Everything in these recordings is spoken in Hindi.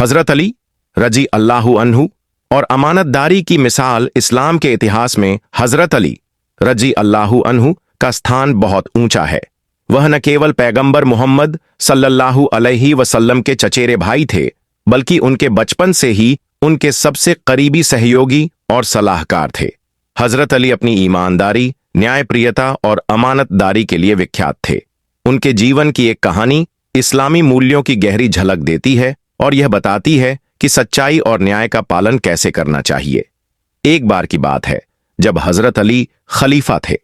हजरत अली रजी अल्लाहु अन्हु और अमानतदारी की मिसाल इस्लाम के इतिहास में हजरत अली रजी अल्लाहु अन्हु का स्थान बहुत ऊंचा है। वह न केवल पैगंबर मोहम्मद सल्लल्लाहु अलैहि वसल्लम के चचेरे भाई थे, बल्कि उनके बचपन से ही उनके सबसे करीबी सहयोगी और सलाहकार थे। हजरत अली अपनी ईमानदारी, न्यायप्रियता और अमानतदारी के लिए विख्यात थे। उनके जीवन की एक कहानी इस्लामी मूल्यों की गहरी झलक देती है और यह बताती है कि सच्चाई और न्याय का पालन कैसे करना चाहिए। एक बार की बात है जब हजरत अली खलीफा थे।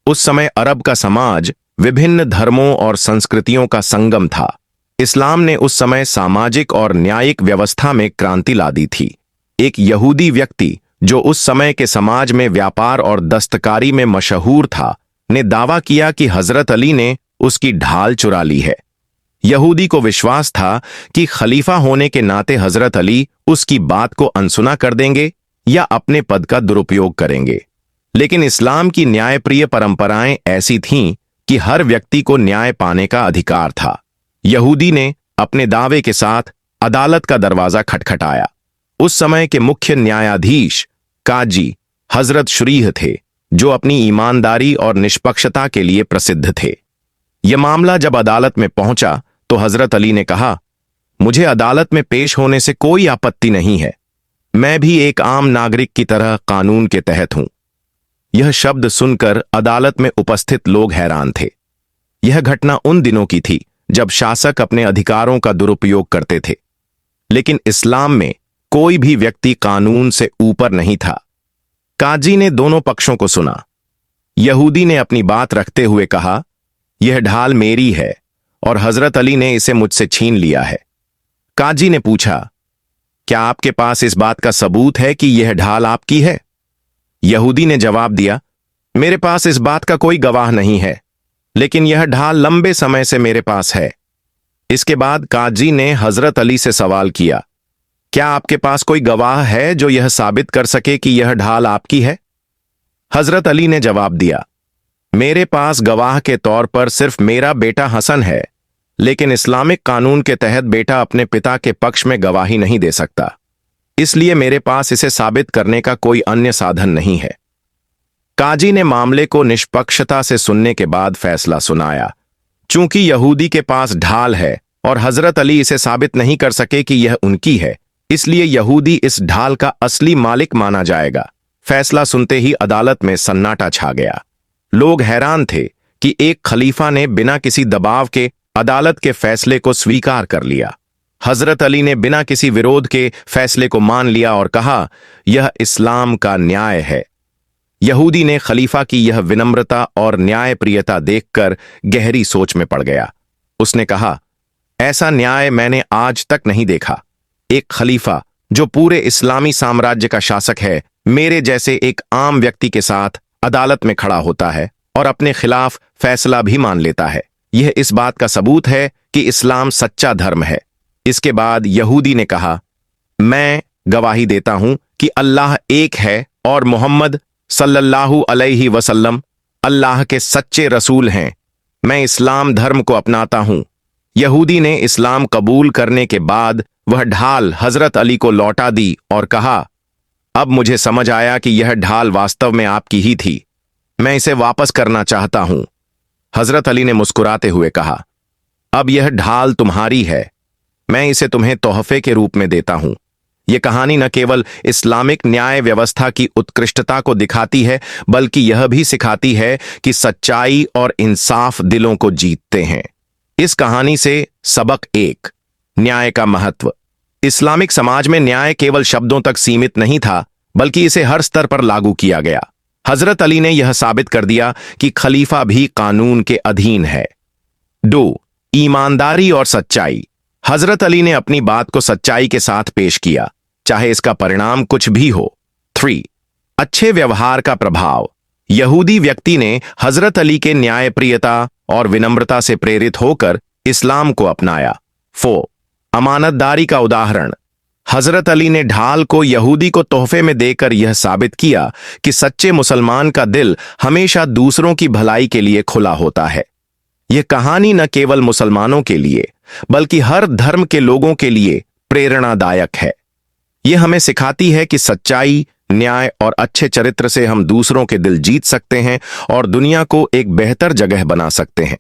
उस समय अरब का समाज विभिन्न धर्मों और संस्कृतियों का संगम था। इस्लाम ने उस समय सामाजिक और न्यायिक व्यवस्था में क्रांति ला दी थी। एक यहूदी व्यक्ति जो उस समय के समाज में व्यापार और दस्तकारी में मशहूर था, ने दावा किया कि हजरत अली ने उसकी ढाल चुरा ली है। यहूदी को विश्वास था कि खलीफा होने के नाते हजरत अली उसकी बात को अनसुना कर देंगे या अपने पद का दुरुपयोग करेंगे। लेकिन इस्लाम की न्यायप्रिय परंपराएं ऐसी थीं कि हर व्यक्ति को न्याय पाने का अधिकार था। यहूदी ने अपने दावे के साथ अदालत का दरवाजा खटखटाया। उस समय के मुख्य न्यायाधीश काजी हजरत शुरीह थे, जो अपनी ईमानदारी और निष्पक्षता के लिए प्रसिद्ध थे। यह मामला जब अदालत में पहुंचा तो हजरत अली ने कहा, मुझे अदालत में पेश होने से कोई आपत्ति नहीं है। मैं भी एक आम नागरिक की तरह कानून के तहत हूं। यह शब्द सुनकर अदालत में उपस्थित लोग हैरान थे। यह घटना उन दिनों की थी जब शासक अपने अधिकारों का दुरुपयोग करते थे। लेकिन इस्लाम में कोई भी व्यक्ति कानून से ऊपर नहीं था। काजी ने दोनों पक्षों को सुना। यहूदी ने अपनी बात रखते हुए कहा, यह ढाल मेरी है और हजरत अली ने इसे मुझसे छीन लिया है। काजी ने पूछा, क्या आपके पास इस बात का सबूत है कि यह ढाल आपकी है? यहूदी ने जवाब दिया, मेरे पास इस बात का कोई गवाह नहीं है, लेकिन यह ढाल लंबे समय से मेरे पास है। इसके बाद काजी ने हजरत अली से सवाल किया, क्या आपके पास कोई गवाह है जो यह साबित कर सके कि यह ढाल आपकी है? हजरत अली ने जवाब दिया, मेरे पास गवाह के तौर पर सिर्फ मेरा बेटा हसन है, लेकिन इस्लामिक कानून के तहत बेटा अपने पिता के पक्ष में गवाही नहीं दे सकता, इसलिए मेरे पास इसे साबित करने का कोई अन्य साधन नहीं है। काजी ने मामले को निष्पक्षता से सुनने के बाद फैसला सुनाया। चूंकि यहूदी के पास ढाल है और हजरत अली इसे साबित नहीं कर सके कि यह उनकी है, इसलिए यहूदी इस ढाल का असली मालिक माना जाएगा। फैसला सुनते ही अदालत में सन्नाटा छा गया। लोग हैरान थे कि एक खलीफा ने बिना किसी दबाव के अदालत के फैसले को स्वीकार कर लिया। हजरत अली ने बिना किसी विरोध के फैसले को मान लिया और कहा, यह इस्लाम का न्याय है। यहूदी ने खलीफा की यह विनम्रता और न्यायप्रियता देखकर गहरी सोच में पड़ गया। उसने कहा, ऐसा न्याय मैंने आज तक नहीं देखा। एक खलीफा जो पूरे इस्लामी साम्राज्य का शासक है, मेरे जैसे एक आम व्यक्ति के साथ अदालत में खड़ा होता है और अपने खिलाफ फैसला भी मान लेता है। यह इस बात का सबूत है कि इस्लाम सच्चा धर्म है। इसके बाद यहूदी ने कहा, मैं गवाही देता हूं कि अल्लाह एक है और मोहम्मद सल्लल्लाहु अलैहि वसल्लम अल्लाह के सच्चे रसूल हैं। मैं इस्लाम धर्म को अपनाता हूं। यहूदी ने इस्लाम कबूल करने के बाद वह ढाल हजरत अली को लौटा दी और कहा, अब मुझे समझ आया कि यह ढाल वास्तव में आपकी ही थी। मैं इसे वापस करना चाहता हूं। हजरत अली ने मुस्कुराते हुए कहा, अब यह ढाल तुम्हारी है। मैं इसे तुम्हें तोहफे के रूप में देता हूं। यह कहानी न केवल इस्लामिक न्याय व्यवस्था की उत्कृष्टता को दिखाती है, बल्कि यह भी सिखाती है कि सच्चाई और इंसाफ दिलों को जीतते हैं। इस कहानी से सबक एक, न्याय का महत्व। इस्लामिक समाज में न्याय केवल शब्दों तक सीमित नहीं था, बल्कि इसे हर स्तर पर लागू किया गया। हजरत अली ने यह साबित कर दिया कि खलीफा भी कानून के अधीन है। 2. ईमानदारी और सच्चाई। हजरत अली ने अपनी बात को सच्चाई के साथ पेश किया, चाहे इसका परिणाम कुछ भी हो। 3. अच्छे व्यवहार का प्रभाव। यहूदी व्यक्ति ने हजरत अली के न्यायप्रियता और विनम्रता से प्रेरित होकर इस्लाम को अपनाया। 4. अमानतदारी का उदाहरण। हजरत अली ने ढाल को यहूदी को तोहफे में देकर यह साबित किया कि सच्चे मुसलमान का दिल हमेशा दूसरों की भलाई के लिए खुला होता है। यह कहानी न केवल मुसलमानों के लिए, बल्कि हर धर्म के लोगों के लिए प्रेरणादायक है। यह हमें सिखाती है कि सच्चाई, न्याय और अच्छे चरित्र से हम दूसरों के दिल जीत सकते हैं और दुनिया को एक बेहतर जगह बना सकते हैं।